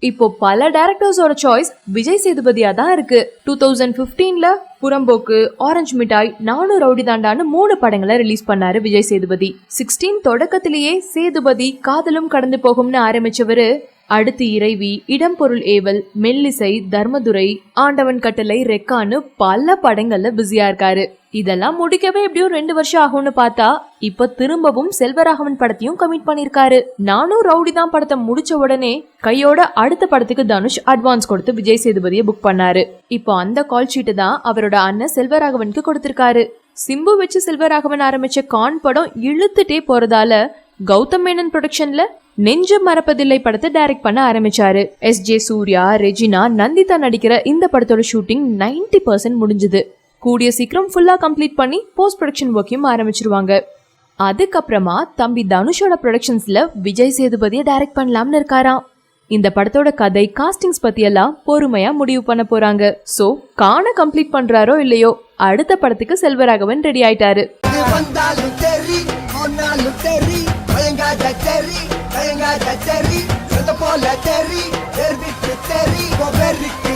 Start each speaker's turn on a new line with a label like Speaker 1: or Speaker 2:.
Speaker 1: இப்போ பல டைரக்டர்ஸோட சாய்ஸ் விஜய் சேதுபதியா தான் இருக்கு. 2015ல புறம்போக்கு, ஆரஞ்சு மிட்டாய், நானும் ரவுடி தாண்டான்னு 3 படங்களை ரிலீஸ் பண்ணாரு விஜய் சேதுபதி. 16 தொடக்கத்திலேயே சேதுபதி காதலும் கடந்து போகும்னு ஆரம்பிச்சவரு அடுத்து இறைவி, இடம் பொருள் ஏவல், மெல்லிசை, தர்மதுரை, ஆண்டவன் கட்டளை, ரெக்கான்னு பல படங்கள்ல பிஸியா இருக்காரு. இதெல்லாம் முடிக்கவே எப்படியும் 2 வருஷம் ஆகும்னு பார்த்தா இப்ப திரும்பவும் செல்வராகவன் படத்தையும் கமிட் பண்ணிருக்காரு. நானும் ரவுடி தான் படத்தை முடிச்ச உடனே கையோட அடுத்த படத்துக்கு தனுஷ் அட்வான்ஸ் கொடுத்து விஜய் சேதுபதியை புக் பண்ணாரு. இப்போ அந்த கால் ஷீட் தான் அவரோட அண்ணன் செல்வராகவனுக்கு கொடுத்திருக்காரு. சிம்பு வச்சு செல்வராகவன் ஆரம்பிச்ச கான் படம் இழுத்துட்டே போறதால கௌதம் மேனன் ப்ரொடக்ஷன்ல நெஞ்சம் மறப்பதில்லை படத்தை டைரக்ட் பண்ண ஆரம்பிச்சாரு. எஸ்.ஜே. சூர்யா, ரெஜினா, நந்திதா நடிக்கிற இந்த படத்தோட ஷூட்டிங் 90% முடிஞ்சது. கூடிய சீக்கிரம் ஃபுல்லா கம்ப்ளீட் பண்ணி போஸ்ட் ப்ரொடக்ஷன் ஒர்க்கையும் ஆரம்பிச்சிருவாங்க. அதுக்கப்புறமா தம்பி தனுஷோட ப்ரொடக்ஷன்ஸ்ல விஜய் சேதுபதியை டைரக்ட் பண்ணலாம்னு இருக்காராம். இந்த படத்தோட கதை, காஸ்டிங்ஸ் பத்தி எல்லாம் பொறுமையா முடிவு பண்ண போறாங்க. சோ காண கம்ப்ளீட் பண்றாரோ இல்லையோ, அடுத்த படத்துக்கு செல்வராகவன் ரெடி ஆயிட்டாரு. Terry,